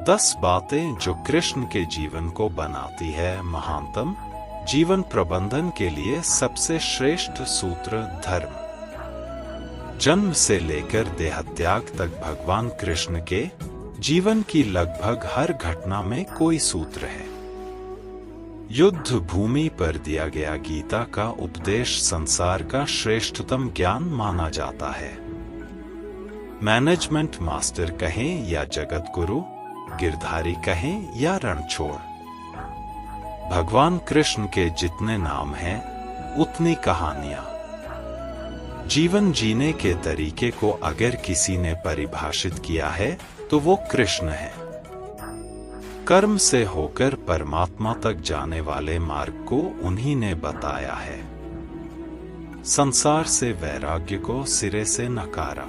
10 बातें जो कृष्ण के जीवन को बनाती है महानतम। जीवन प्रबंधन के लिए सबसे श्रेष्ठ सूत्र धर्म। जन्म से लेकर देहत्याग तक भगवान कृष्ण के जीवन की लगभग हर घटना में कोई सूत्र है। युद्ध भूमि पर दिया गया गीता का उपदेश संसार का श्रेष्ठतम ज्ञान माना जाता है। मैनेजमेंट मास्टर कहें या जगत गुरु, गिरधारी कहें या रणछोड़, भगवान कृष्ण के जितने नाम हैं उतनी कहानियां। जीवन जीने के तरीके को अगर किसी ने परिभाषित किया है तो वो कृष्ण है। कर्म से होकर परमात्मा तक जाने वाले मार्ग को उन्हीं ने बताया है। संसार से वैराग्य को सिरे से नकारा।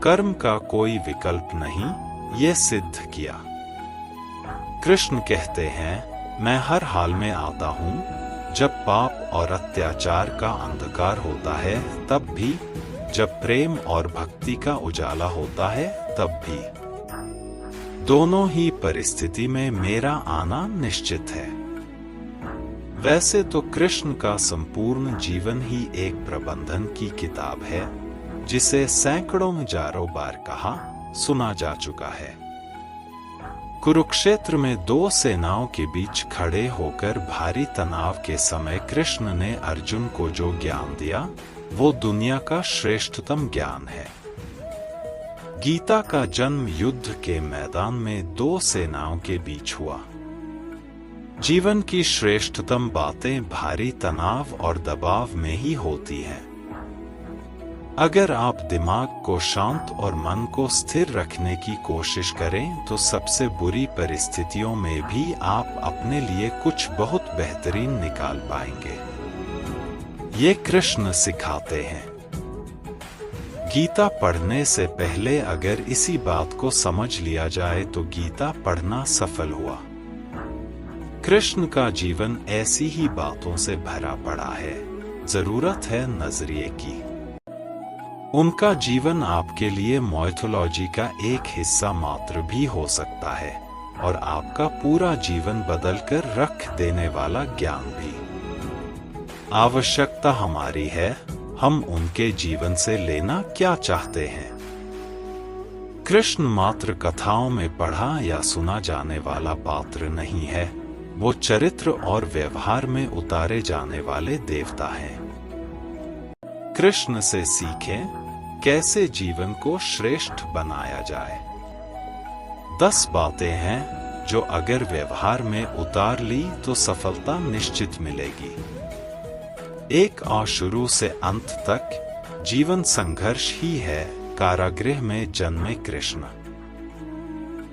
कर्म का कोई विकल्प नहीं, ये सिद्ध किया। कृष्ण कहते हैं, मैं हर हाल में आता हूँ, जब पाप और अत्याचार का अंधकार होता है तब भी, जब प्रेम और भक्ति का उजाला होता है तब भी। दोनों ही परिस्थिति में मेरा आना निश्चित है। वैसे तो कृष्ण का संपूर्ण जीवन ही एक प्रबंधन की किताब है, जिसे सैकड़ों हजारों बार कहा सुना जा चुका है। कुरुक्षेत्र में 2 सेनाओं के बीच खड़े होकर भारी तनाव के समय कृष्ण ने अर्जुन को जो ज्ञान दिया, वो दुनिया का श्रेष्ठतम ज्ञान है। गीता का जन्म युद्ध के मैदान में 2 सेनाओं के बीच हुआ। जीवन की श्रेष्ठतम बातें भारी तनाव और दबाव में ही होती हैं। अगर आप दिमाग को शांत और मन को स्थिर रखने की कोशिश करें तो सबसे बुरी परिस्थितियों में भी आप अपने लिए कुछ बहुत बेहतरीन निकाल पाएंगे। ये कृष्ण सिखाते हैं। गीता पढ़ने से पहले अगर इसी बात को समझ लिया जाए तो गीता पढ़ना सफल हुआ। कृष्ण का जीवन ऐसी ही बातों से भरा पड़ा है, जरूरत है नजरिए की। उनका जीवन आपके लिए माइथोलॉजी का एक हिस्सा मात्र भी हो सकता है और आपका पूरा जीवन बदलकर रख देने वाला ज्ञान भी। आवश्यकता हमारी है, हम उनके जीवन से लेना क्या चाहते हैं। कृष्ण मात्र कथाओं में पढ़ा या सुना जाने वाला पात्र नहीं है, वो चरित्र और व्यवहार में उतारे जाने वाले देवता हैं। कृष्ण से सीखें कैसे जीवन को श्रेष्ठ बनाया जाए। 10 बातें हैं जो अगर व्यवहार में उतार ली तो सफलता निश्चित मिलेगी। एक शुरू से अंत तक जीवन संघर्ष ही है। कारागृह में जन्मे कृष्ण,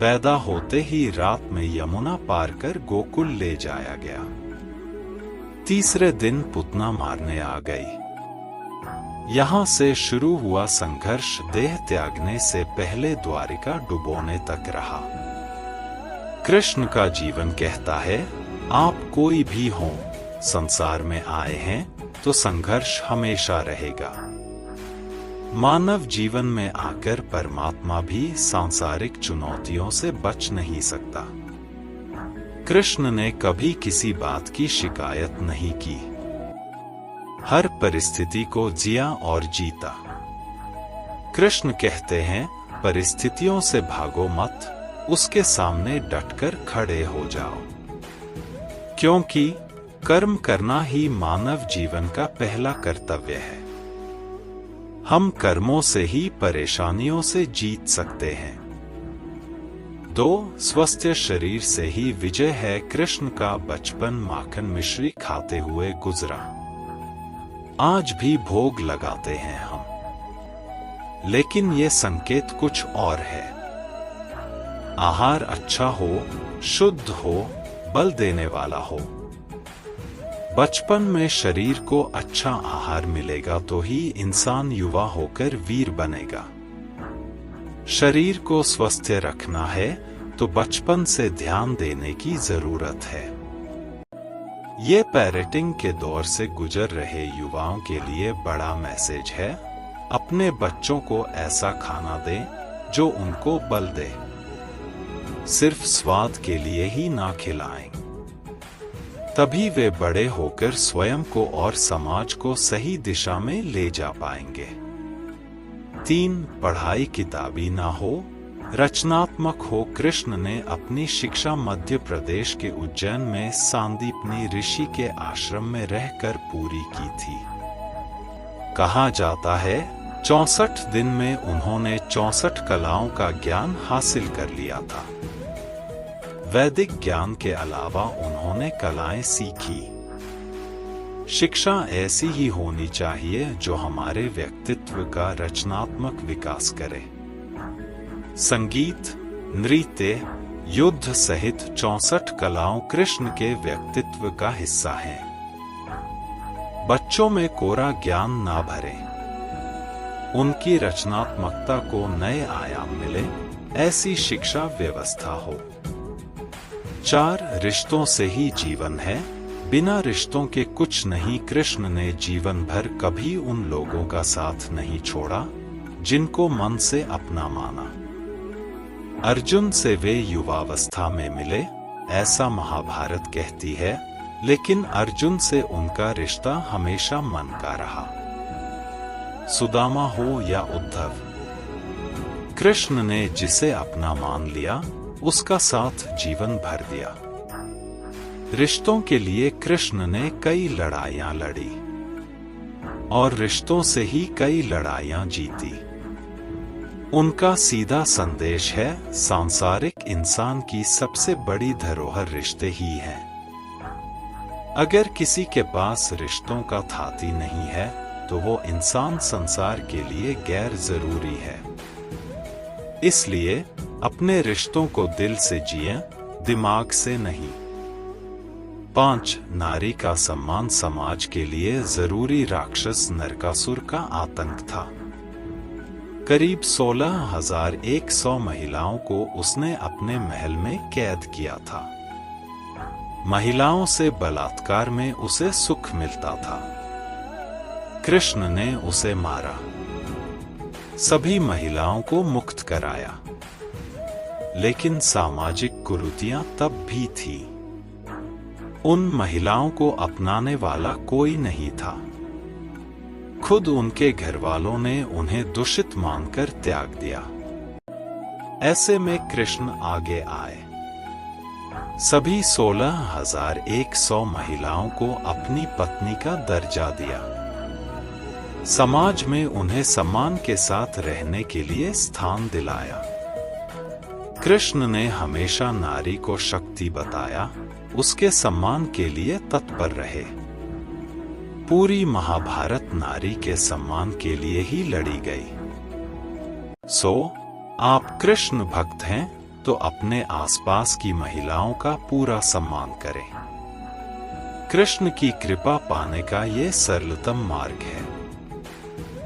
पैदा होते ही रात में यमुना पार कर गोकुल ले जाया गया। तीसरे दिन पुतना मारने आ गई। यहाँ से शुरू हुआ संघर्ष देह त्यागने से पहले द्वारिका डुबोने तक रहा। कृष्ण का जीवन कहता है, आप कोई भी हो, संसार में आए हैं तो संघर्ष हमेशा रहेगा। मानव जीवन में आकर परमात्मा भी सांसारिक चुनौतियों से बच नहीं सकता। कृष्ण ने कभी किसी बात की शिकायत नहीं की। हर परिस्थिति को जिया और जीता। कृष्ण कहते हैं, परिस्थितियों से भागो मत, उसके सामने डटकर खड़े हो जाओ। क्योंकि कर्म करना ही मानव जीवन का पहला कर्तव्य है। हम कर्मों से ही परेशानियों से जीत सकते हैं। 2. स्वस्थ शरीर से ही विजय है। कृष्ण का बचपन माखन मिश्री खाते हुए गुजरा। आज भी भोग लगाते हैं हम, लेकिन ये संकेत कुछ और है। आहार अच्छा हो, शुद्ध हो, बल देने वाला हो। बचपन में शरीर को अच्छा आहार मिलेगा तो ही इंसान युवा होकर वीर बनेगा। शरीर को स्वस्थ रखना है तो बचपन से ध्यान देने की जरूरत है। ये पेरेंटिंग के दौर से गुजर रहे युवाओं के लिए बड़ा मैसेज है। अपने बच्चों को ऐसा खाना दें जो उनको बल दे। सिर्फ स्वाद के लिए ही ना खिलाएं। तभी वे बड़े होकर स्वयं को और समाज को सही दिशा में ले जा पाएंगे। 3. पढ़ाई किताबी ना हो, रचनात्मक हो। कृष्ण ने अपनी शिक्षा मध्य प्रदेश के उज्जैन में सांदीपनी ऋषि के आश्रम में रहकर पूरी की थी। कहा जाता है 64 दिन में उन्होंने 64 कलाओं का ज्ञान हासिल कर लिया था। वैदिक ज्ञान के अलावा उन्होंने कलाएं सीखी। शिक्षा ऐसी ही होनी चाहिए जो हमारे व्यक्तित्व का रचनात्मक विकास करे। संगीत, नृत्य, युद्ध सहित 64 कलाओं कृष्ण के व्यक्तित्व का हिस्सा हैं। बच्चों में कोरा ज्ञान ना भरें। उनकी रचनात्मकता को नए आयाम मिले, ऐसी शिक्षा व्यवस्था हो। 4. रिश्तों से ही जीवन है, बिना रिश्तों के कुछ नहीं। कृष्ण ने जीवन भर कभी उन लोगों का साथ नहीं छोड़ा जिनको मन से अपना माना। अर्जुन से वे युवावस्था में मिले, ऐसा महाभारत कहती है, लेकिन अर्जुन से उनका रिश्ता हमेशा मन का रहा। सुदामा हो या उद्धव, कृष्ण ने जिसे अपना मान लिया उसका साथ जीवन भर दिया। रिश्तों के लिए कृष्ण ने कई लड़ाइयां लड़ी और रिश्तों से ही कई लड़ाइयां जीती। उनका सीधा संदेश है, सांसारिक इंसान की सबसे बड़ी धरोहर रिश्ते ही हैं। अगर किसी के पास रिश्तों का थाती नहीं है तो वो इंसान संसार के लिए गैर जरूरी है। इसलिए अपने रिश्तों को दिल से जिएं, दिमाग से नहीं। 5. नारी का सम्मान समाज के लिए जरूरी। राक्षस नरकासुर का आतंक था। करीब 16,100 महिलाओं को उसने अपने महल में कैद किया था। महिलाओं से बलात्कार में उसे सुख मिलता था। कृष्ण ने उसे मारा, सभी महिलाओं को मुक्त कराया। लेकिन सामाजिक कुरीतियां तब भी थी। उन महिलाओं को अपनाने वाला कोई नहीं था। खुद उनके घरवालों ने उन्हें दूषित मानकर त्याग दिया। ऐसे में कृष्ण आगे आए। सभी 16,100 महिलाओं को अपनी पत्नी का दर्जा दिया। समाज में उन्हें सम्मान के साथ रहने के लिए स्थान दिलाया। कृष्ण ने हमेशा नारी को शक्ति बताया, उसके सम्मान के लिए तत्पर रहे। पूरी महाभारत नारी के सम्मान के लिए ही लड़ी गई। आप कृष्ण भक्त हैं तो अपने आसपास की महिलाओं का पूरा सम्मान करें। कृष्ण की कृपा पाने का ये सरलतम मार्ग है।